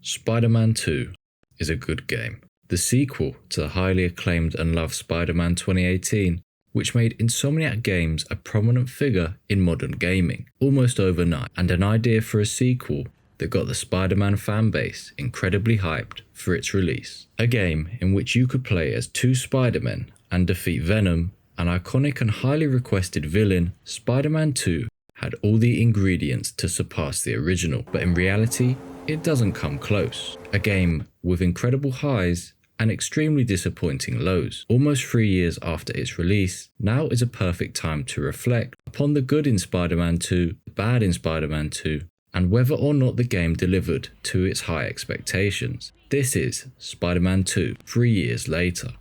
Spider-Man 2 is a good game. The sequel to the highly acclaimed and loved Spider-Man 2018, which made Insomniac Games a prominent figure in modern gaming almost overnight, and an idea for a sequel that got the Spider-Man fanbase incredibly hyped for its release. A game in which you could play as two Spidermen and defeat Venom, an iconic and highly requested villain. Spider-Man 2 had all the ingredients to surpass the original, but in reality, it doesn't come close. A game with incredible highs and extremely disappointing lows. Almost 3 years after its release, now is a perfect time to reflect upon the good in Spider-Man 2, the bad in Spider-Man 2, and whether or not the game delivered to its high expectations. This is Spider-Man 2, 3 years later.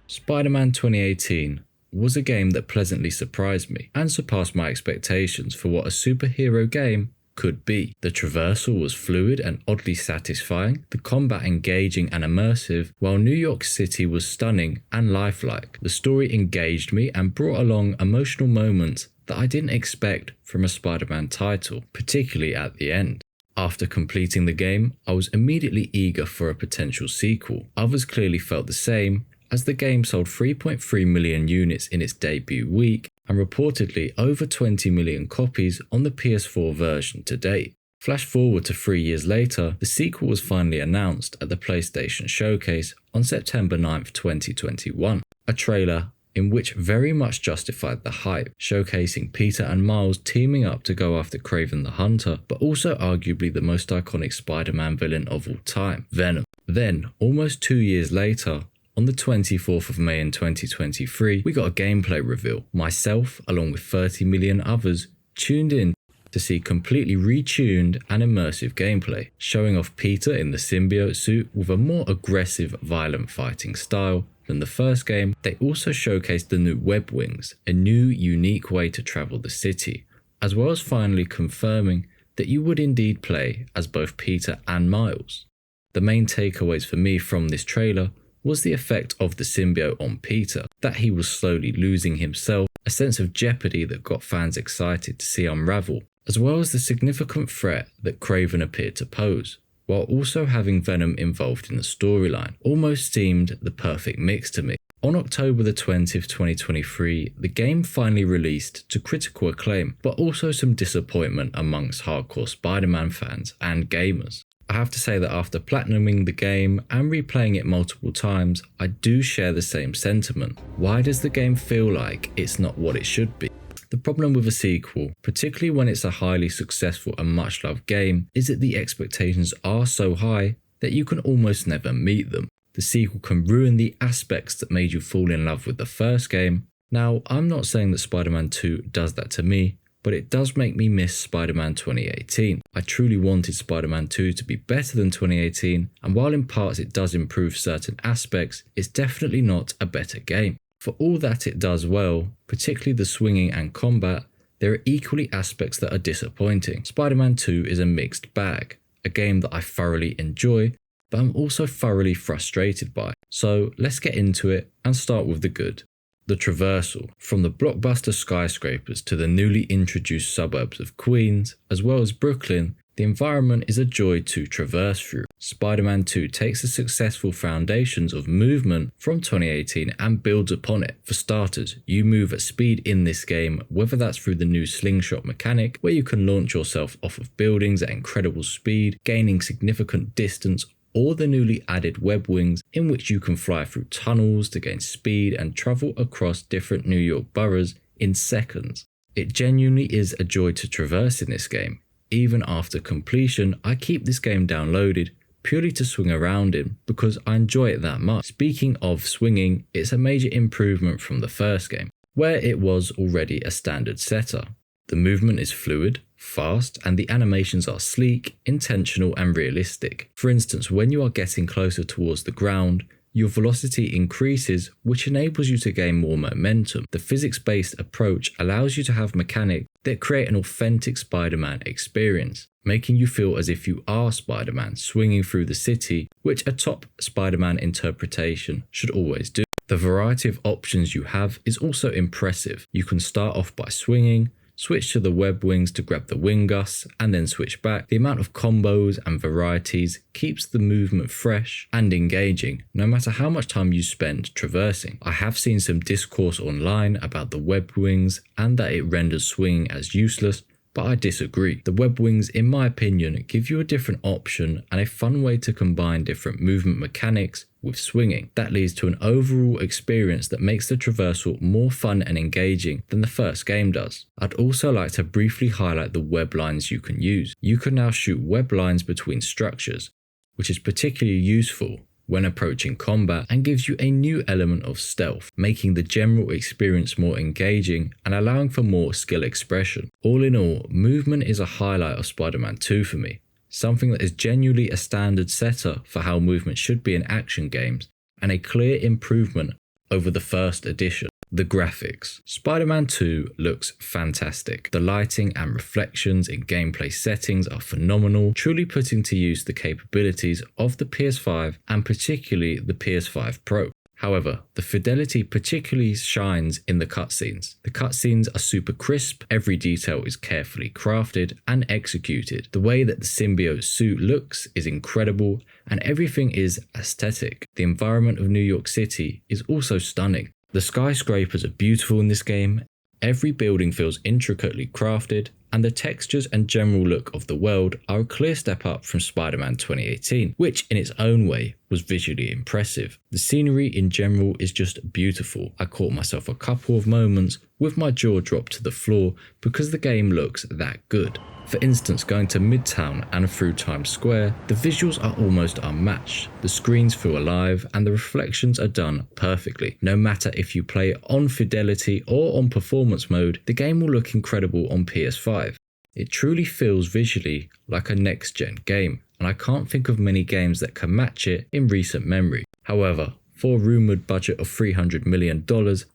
Spider-Man 2018 was a game that pleasantly surprised me and surpassed my expectations for what a superhero game could be. The traversal was fluid and oddly satisfying, the combat engaging and immersive, while New York City was stunning and lifelike. The story engaged me and brought along emotional moments that I didn't expect from a Spider-Man title, particularly at the end. After completing the game, I was immediately eager for a potential sequel. Others clearly felt the same, as the game sold 3.3 million units in its debut week and reportedly over 20 million copies on the PS4 version to date. Flash forward to 3 years later, the sequel was finally announced at the PlayStation Showcase on September 9th, 2021. A trailer in which very much justified the hype, showcasing Peter and Miles teaming up to go after Kraven the Hunter, but also arguably the most iconic Spider-Man villain of all time, Venom. Then, almost 2 years later, on the 24th of May in 2023, we got a gameplay reveal. Myself, along with 30 million others, tuned in to see completely retuned and immersive gameplay, showing off Peter in the symbiote suit with a more aggressive, violent fighting style than the first game. They also showcased the new web wings, a new, unique way to travel the city, as well as finally confirming that you would indeed play as both Peter and Miles. The main takeaways for me from this trailer was the effect of the symbiote on Peter, that he was slowly losing himself, a sense of jeopardy that got fans excited to see unravel, as well as the significant threat that Kraven appeared to pose, while also having Venom involved in the storyline. Almost seemed the perfect mix to me. On October the 20th, 2023, the game finally released to critical acclaim, but also some disappointment amongst hardcore Spider-Man fans and gamers. I have to say that after platinuming the game and replaying it multiple times, I do share the same sentiment. Why does the game feel like it's not what it should be? The problem with a sequel, particularly when it's a highly successful and much loved game, is that the expectations are so high that you can almost never meet them. The sequel can ruin the aspects that made you fall in love with the first game. Now, I'm not saying that Spider-Man 2 does that to me, but it does make me miss Spider-Man 2018. I truly wanted Spider-Man 2 to be better than 2018, and while in parts it does improve certain aspects, it's definitely not a better game. For all that it does well, particularly the swinging and combat, there are equally aspects that are disappointing. Spider-Man 2 is a mixed bag, a game that I thoroughly enjoy, but I'm also thoroughly frustrated by. So let's get into it and start with the good. The traversal, from the blockbuster skyscrapers to the newly introduced suburbs of Queens, as well as Brooklyn, the environment is a joy to traverse through. Spider-Man 2 takes the successful foundations of movement from 2018 and builds upon it. For starters, you move at speed in this game, whether that's through the new slingshot mechanic, where you can launch yourself off of buildings at incredible speed, gaining significant distance, or the newly added web wings, in which you can fly through tunnels to gain speed and travel across different New York boroughs in seconds. It genuinely is a joy to traverse in this game. Even after completion, I keep this game downloaded purely to swing around in because I enjoy it that much. Speaking of swinging, it's a major improvement from the first game, where it was already a standard setter. The movement is fluid, fast, and the animations are sleek, intentional, and realistic. For instance, when you are getting closer towards the ground, your velocity increases, which enables you to gain more momentum. The physics-based approach allows you to have mechanics that create an authentic Spider-Man experience, making you feel as if you are Spider-Man swinging through the city, which a top Spider-Man interpretation should always do. The variety of options you have is also impressive. You can start off by swinging, switch to the web wings to grab the wing gusts, and then switch back. The amount of combos and varieties keeps the movement fresh and engaging, no matter how much time you spend traversing. I have seen some discourse online about the web wings and that it renders swinging as useless, but I disagree. The web wings, in my opinion, give you a different option and a fun way to combine different movement mechanics with swinging. That leads to an overall experience that makes the traversal more fun and engaging than the first game does. I'd also like to briefly highlight the web lines you can use. You can now shoot web lines between structures, which is particularly useful when approaching combat and gives you a new element of stealth, making the general experience more engaging and allowing for more skill expression. All in all, movement is a highlight of Spider-Man 2 for me, something that is genuinely a standard setter for how movement should be in action games, and a clear improvement over the first edition. The graphics. Spider-Man 2 looks fantastic. The lighting and reflections in gameplay settings are phenomenal, truly putting to use the capabilities of the PS5 and particularly the PS5 Pro. However, the fidelity particularly shines in the cutscenes. The cutscenes are super crisp, every detail is carefully crafted and executed. The way that the symbiote suit looks is incredible and everything is aesthetic. The environment of New York City is also stunning. The skyscrapers are beautiful in this game, every building feels intricately crafted, and the textures and general look of the world are a clear step up from Spider-Man 2018, which in its own way was visually impressive. The scenery in general is just beautiful. I caught myself a couple of moments with my jaw dropped to the floor because the game looks that good. For instance, going to Midtown and through Times Square, the visuals are almost unmatched. The screens feel alive and the reflections are done perfectly. No matter if you play on fidelity or on performance mode, the game will look incredible on PS5. It truly feels visually like a next-gen game, and I can't think of many games that can match it in recent memory. However, for a rumoured budget of $300 million,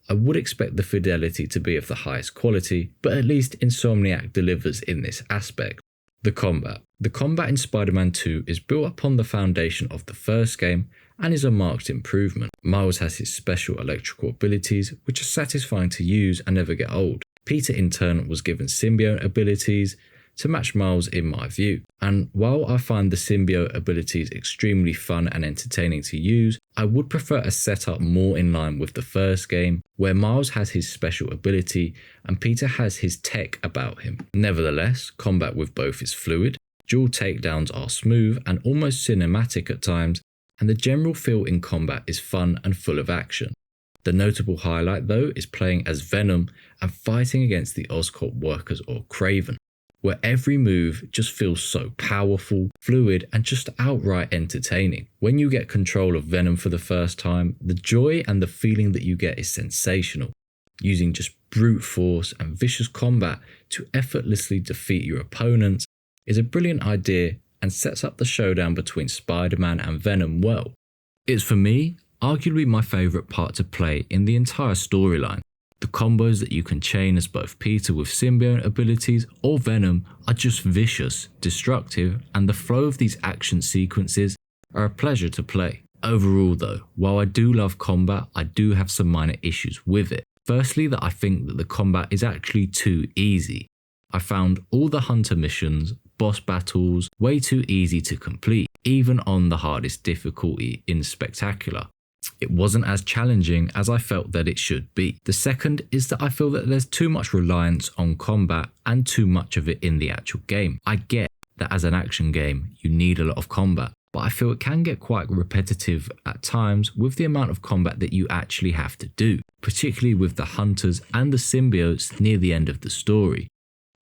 I would expect the fidelity to be of the highest quality, but at least Insomniac delivers in this aspect. The combat. The combat in Spider-Man 2 is built upon the foundation of the first game and is a marked improvement. Miles has his special electrical abilities, which are satisfying to use and never get old. Peter in turn was given symbiote abilities to match Miles in my view. And while I find the symbiote abilities extremely fun and entertaining to use, I would prefer a setup more in line with the first game, where Miles has his special ability and Peter has his tech about him. Nevertheless, combat with both is fluid, dual takedowns are smooth and almost cinematic at times, and the general feel in combat is fun and full of action. The notable highlight though is playing as Venom and fighting against the Oscorp workers or Kraven, where every move just feels so powerful, fluid, and just outright entertaining. When you get control of Venom for the first time, the joy and the feeling that you get is sensational. Using just brute force and vicious combat to effortlessly defeat your opponents is a brilliant idea and sets up the showdown between Spider-Man and Venom well. It's for me, arguably my favourite part to play in the entire storyline. The combos that you can chain as both Peter with symbiote abilities or Venom are just vicious, destructive, and the flow of these action sequences are a pleasure to play. Overall though, while I do love combat, I do have some minor issues with it. Firstly, that I think that the combat is actually too easy. I found all the hunter missions, boss battles, way too easy to complete, even on the hardest difficulty in Spectacular. It wasn't as challenging as I felt that it should be. The second is that I feel that there's too much reliance on combat and too much of it in the actual game. I get that as an action game, you need a lot of combat, but I feel it can get quite repetitive at times with the amount of combat that you actually have to do, particularly with the hunters and the symbiotes near the end of the story.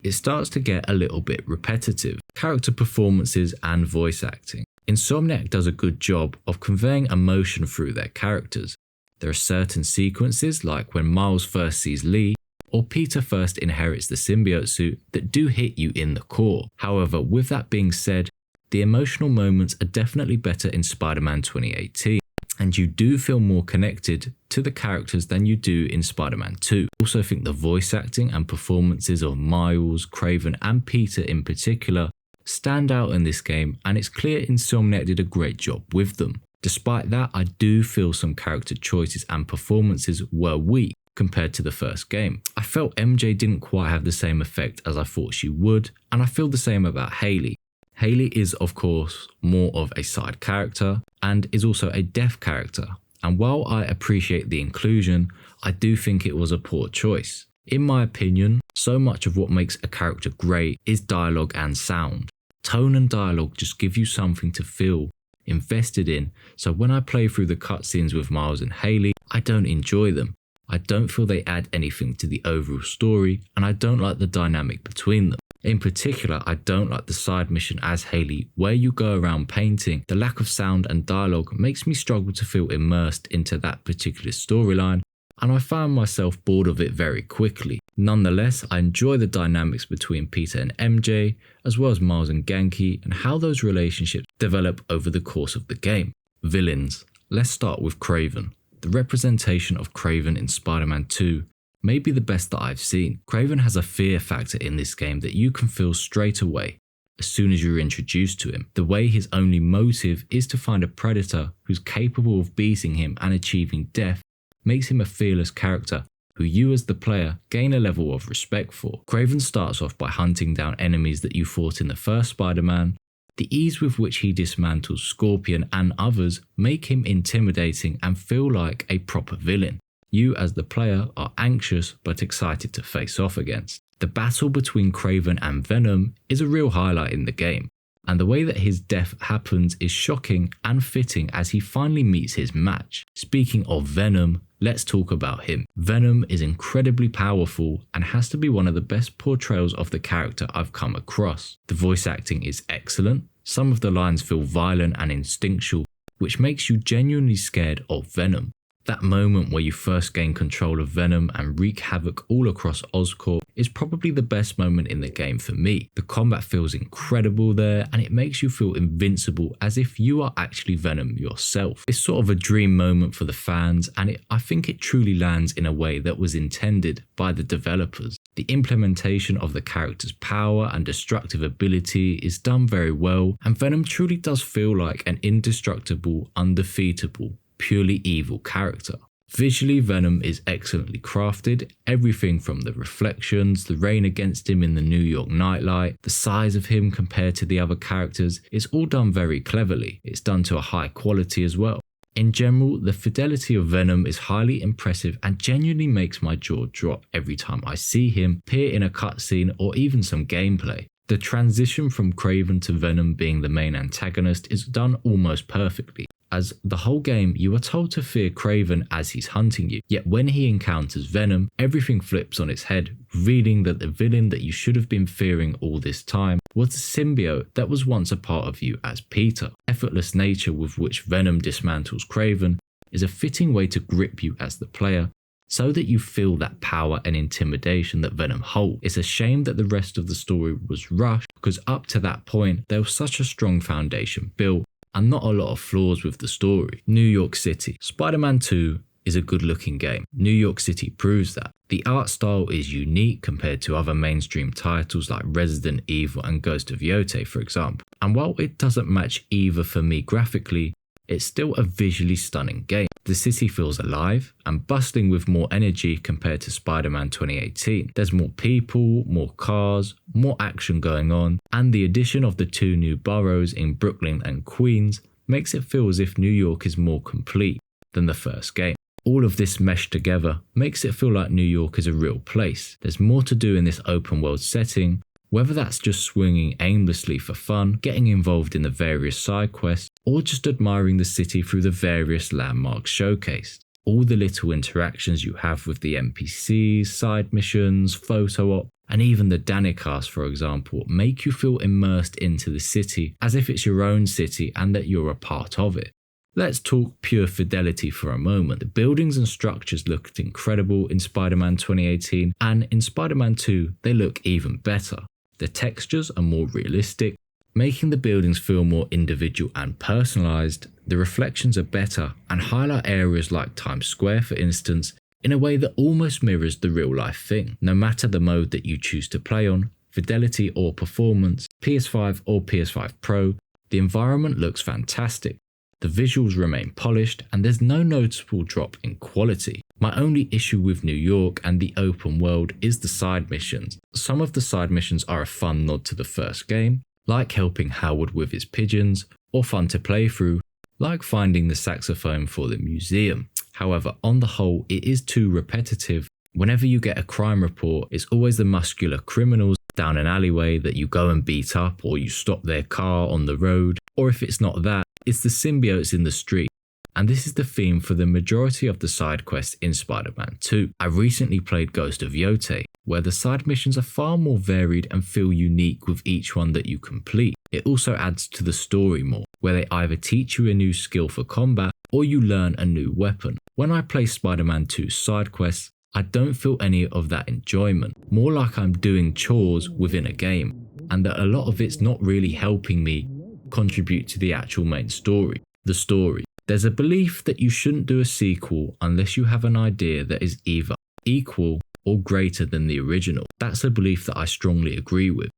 It starts to get a little bit repetitive. Character performances and voice acting. Insomniac does a good job of conveying emotion through their characters. There are certain sequences, like when Miles first sees Lee, or Peter first inherits the symbiote suit, that do hit you in the core. However, with that being said, the emotional moments are definitely better in Spider-Man 2018, and you do feel more connected to the characters than you do in Spider-Man 2. I also think the voice acting and performances of Miles, Kraven, and Peter in particular stand out in this game, and it's clear Insomniac did a great job with them. Despite that, I do feel some character choices and performances were weak. compared to the first game. I felt MJ didn't quite have the same effect as I thought she would, and I feel the same about Hailey. Hailey is of course more of a side character and is also a deaf character, and while I appreciate the inclusion, I do think it was a poor choice. In my opinion, so much of what makes a character great is dialogue and sound. Tone and dialogue just give you something to feel invested in, so when I play through the cutscenes with Miles and Hailey, I don't enjoy them. I don't feel they add anything to the overall story, and I don't like the dynamic between them. In particular, I don't like the side mission as Hailey, where you go around painting. The lack of sound and dialogue makes me struggle to feel immersed into that particular storyline, and I found myself bored of it very quickly. Nonetheless, I enjoy the dynamics between Peter and MJ, as well as Miles and Genki, and how those relationships develop over the course of the game. Villains. Let's start with Kraven. The representation of Kraven in Spider-Man 2 may be the best that I've seen. Kraven has a fear factor in this game that you can feel straight away as soon as you're introduced to him. The way his only motive is to find a predator who's capable of beating him and achieving death makes him a fearless character who you as the player gain a level of respect for. Kraven starts off by hunting down enemies that you fought in the first Spider-Man. The ease with which he dismantles Scorpion and others make him intimidating and feel like a proper villain. You as the player are anxious but excited to face off against. The battle between Kraven and Venom is a real highlight in the game, and the way that his death happens is shocking and fitting as he finally meets his match. Speaking of Venom, let's talk about him. Venom is incredibly powerful and has to be one of the best portrayals of the character I've come across. The voice acting is excellent, some of the lines feel violent and instinctual, which makes you genuinely scared of Venom. That moment where you first gain control of Venom and wreak havoc all across Oscorp is probably the best moment in the game for me. The combat feels incredible there, and it makes you feel invincible as if you are actually Venom yourself. It's sort of a dream moment for the fans, and I think it truly lands in a way that was intended by the developers. The implementation of the character's power and destructive ability is done very well, and Venom truly does feel like an indestructible, undefeatable, purely evil character. Visually, Venom is excellently crafted. Everything from the reflections, the rain against him in the New York nightlight, the size of him compared to the other characters, it's all done very cleverly. It's done to a high quality as well. In general, the fidelity of Venom is highly impressive and genuinely makes my jaw drop every time I see him appear in a cutscene or even some gameplay. The transition from Kraven to Venom being the main antagonist is done almost perfectly, as the whole game you are told to fear Kraven as he's hunting you, yet when he encounters Venom, everything flips on its head, revealing that the villain that you should have been fearing all this time was the symbiote that was once a part of you as Peter. The effortless nature with which Venom dismantles Kraven is a fitting way to grip you as the player, so that you feel that power and intimidation that Venom holds. It's a shame that the rest of the story was rushed, because up to that point there was such a strong foundation built and not a lot of flaws with the story. New York City. Spider-Man 2 is a good looking game. New York City proves that. The art style is unique compared to other mainstream titles like Resident Evil and Ghost of Yotei, for example. And while it doesn't match either for me graphically, it's still a visually stunning game. The city feels alive and bustling with more energy compared to Spider-Man 2018. There's more people, more cars, more action going on, and the addition of the two new boroughs in Brooklyn and Queens makes it feel as if New York is more complete than the first game. All of this meshed together makes it feel like New York is a real place. There's more to do in this open world setting, whether that's just swinging aimlessly for fun, getting involved in the various side quests, or just admiring the city through the various landmarks showcased. All the little interactions you have with the NPCs, side missions, photo op, and even the Danicast, for example, make you feel immersed into the city as if it's your own city and that you're a part of it. Let's talk pure fidelity for a moment. The buildings and structures looked incredible in Spider-Man 2018, and in Spider-Man 2 they look even better. The textures are more realistic, making the buildings feel more individual and personalized. The reflections are better and highlight areas like Times Square, for instance, in a way that almost mirrors the real life thing. No matter the mode that you choose to play on, fidelity or performance, PS5 or PS5 Pro, the environment looks fantastic. The visuals remain polished and there's no noticeable drop in quality. My only issue with New York and the open world is the side missions. Some of the side missions are a fun nod to the first game, like helping Howard with his pigeons, or fun to play through, like finding the saxophone for the museum. However, on the whole, it is too repetitive. Whenever you get a crime report, it's always the muscular criminals down an alleyway that you go and beat up, or you stop their car on the road, or if it's not that, it's the symbiotes in the street. And this is the theme for the majority of the side quests in Spider-Man 2. I recently played Ghost of Yote, where the side missions are far more varied and feel unique with each one that you complete. It also adds to the story more, where they either teach you a new skill for combat or you learn a new weapon. When I play Spider-Man 2 side quests, I don't feel any of that enjoyment, more like I'm doing chores within a game, and that a lot of it's not really helping me contribute to the actual main story. The story. There's a belief that you shouldn't do a sequel unless you have an idea that is either equal or greater than the original. That's a belief that I strongly agree with.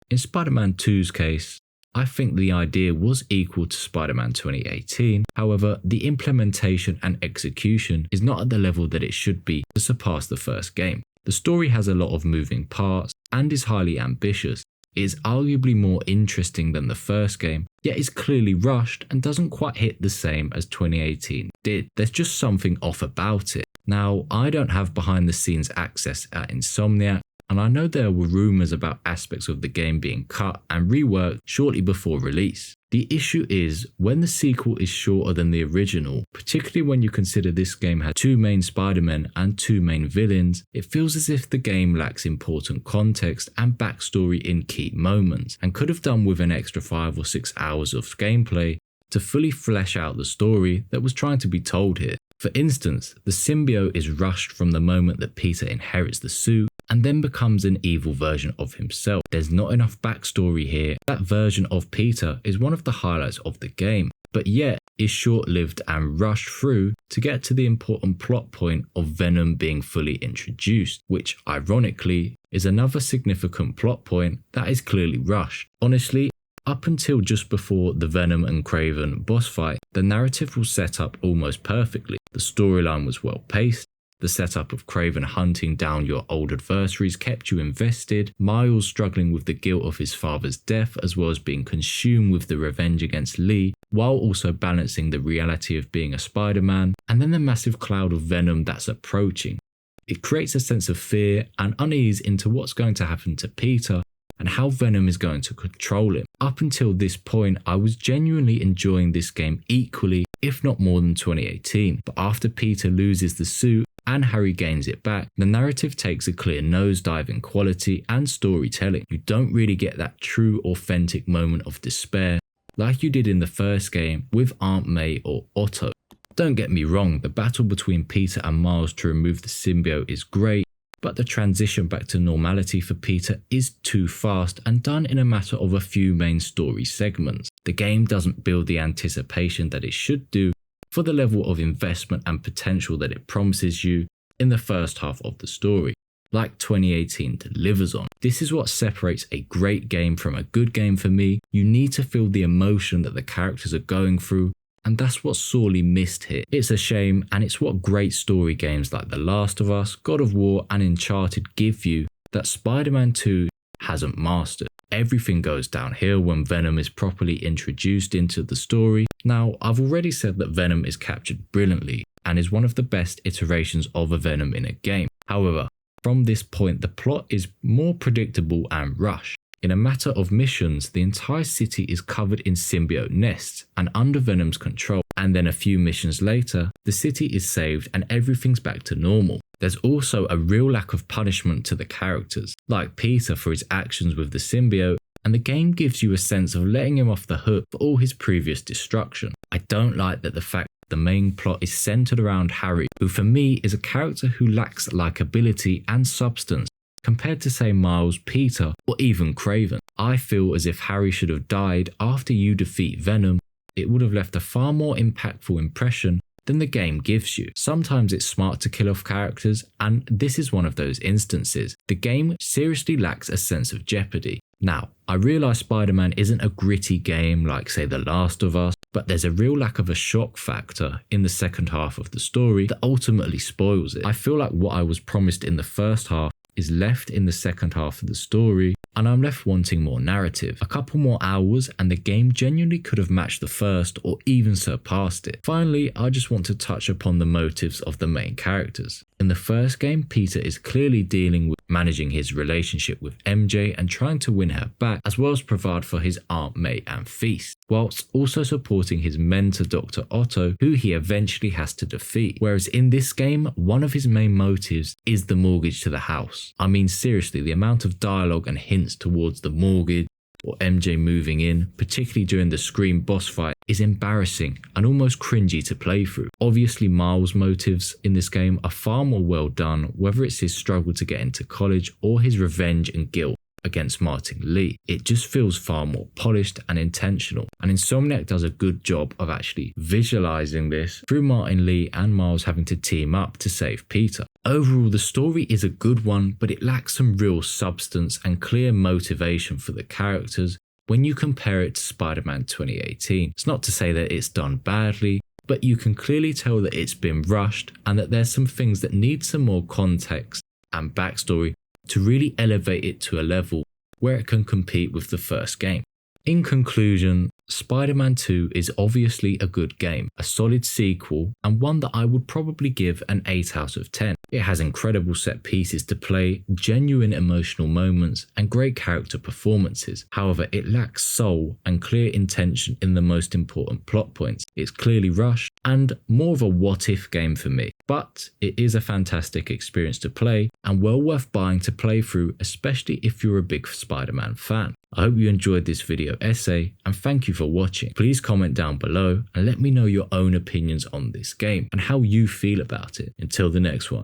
In Spider-Man 2's case, I think the idea was equal to Spider-Man 2018, however, the implementation and execution is not at the level that it should be to surpass the first game. The story has a lot of moving parts and is highly ambitious. It is arguably more interesting than the first game, yet is clearly rushed and doesn't quite hit the same as 2018 did. There's just something off about it. Now, I don't have behind the scenes access at Insomniac, and I know there were rumours about aspects of the game being cut and reworked shortly before release. The issue is, when the sequel is shorter than the original, particularly when you consider this game had 2 main Spider-Men and 2 main villains, it feels as if the game lacks important context and backstory in key moments, and could have done with an extra 5 or 6 hours of gameplay to fully flesh out the story that was trying to be told here. For instance, the symbiote is rushed from the moment that Peter inherits the suit and then becomes an evil version of himself. There's not enough backstory here. That version of Peter is one of the highlights of the game, but yet is short-lived and rushed through to get to the important plot point of Venom being fully introduced, which ironically is another significant plot point that is clearly rushed. Honestly, up until just before the Venom and Kraven boss fight, the narrative was set up almost perfectly. The storyline was well paced. The setup of Kraven hunting down your old adversaries kept you invested, Miles struggling with the guilt of his father's death as well as being consumed with the revenge against Lee, while also balancing the reality of being a Spider-Man, and then the massive cloud of Venom that's approaching. It creates a sense of fear and unease into what's going to happen to Peter and how Venom is going to control him. Up until this point, I was genuinely enjoying this game equally, if not more than 2018, but after Peter loses the suit and Harry gains it back, the narrative takes a clear nosedive in quality and storytelling. You don't really get that true, authentic moment of despair like you did in the first game with Aunt May or Otto. Don't get me wrong, the battle between Peter and Miles to remove the symbiote is great, but the transition back to normality for Peter is too fast and done in a matter of a few main story segments. The game doesn't build the anticipation that it should do for the level of investment and potential that it promises you in the first half of the story, like 2018 delivers on. This is what separates a great game from a good game for me. You need to feel the emotion that the characters are going through, and that's what's sorely missed here. It's a shame, and it's what great story games like The Last of Us, God of War and Uncharted give you that Spider-Man 2 hasn't mastered. Everything goes downhill when Venom is properly introduced into the story. Now, I've already said that Venom is captured brilliantly and is one of the best iterations of a Venom in a game. However, from this point, the plot is more predictable and rushed. In a matter of missions, the entire city is covered in symbiote nests and under Venom's control, and then a few missions later, the city is saved and everything's back to normal. There's also a real lack of punishment to the characters, like Peter for his actions with the symbiote, and the game gives you a sense of letting him off the hook for all his previous destruction. I don't like that the fact the main plot is centered around Harry, who for me is a character who lacks likability and substance compared to say Miles, Peter, or even Kraven. I feel as if Harry should have died after you defeat Venom. It would have left a far more impactful impression than the game gives you. Sometimes it's smart to kill off characters, and this is one of those instances. The game seriously lacks a sense of jeopardy. Now, I realise Spider-Man isn't a gritty game like, say, The Last of Us, but there's a real lack of a shock factor in the second half of the story that ultimately spoils it. I feel like what I was promised in the first half is left in the second half of the story, and I'm left wanting more narrative. A couple more hours and the game genuinely could have matched the first or even surpassed it. Finally, I just want to touch upon the motives of the main characters. In the first game, Peter is clearly dealing with managing his relationship with MJ and trying to win her back, as well as provide for his Aunt May and Feast, whilst also supporting his mentor Dr. Otto, who he eventually has to defeat. Whereas in this game, one of his main motives is the mortgage to the house. I mean, seriously, the amount of dialogue and hints towards the mortgage or MJ moving in, particularly during the Scream boss fight, is embarrassing and almost cringy to play through. Obviously, Miles' motives in this game are far more well done, whether it's his struggle to get into college or his revenge and guilt against Martin Lee. It just feels far more polished and intentional, and Insomniac does a good job of actually visualizing this through Martin Lee and Miles having to team up to save Peter. Overall, the story is a good one, but it lacks some real substance and clear motivation for the characters when you compare it to Spider-Man 2018. It's not to say that it's done badly, but you can clearly tell that it's been rushed and that there's some things that need some more context and backstory to really elevate it to a level where it can compete with the first game. In conclusion, Spider-Man 2 is obviously a good game, a solid sequel, and one that I would probably give an 8 out of 10. It has incredible set pieces to play, genuine emotional moments, and great character performances. However, it lacks soul and clear intention in the most important plot points. It's clearly rushed and more of a what-if game for me. But it is a fantastic experience to play and well worth buying to play through, especially if you're a big Spider-Man fan. I hope you enjoyed this video essay and thank you for watching. Please comment down below and let me know your own opinions on this game and how you feel about it. Until the next one.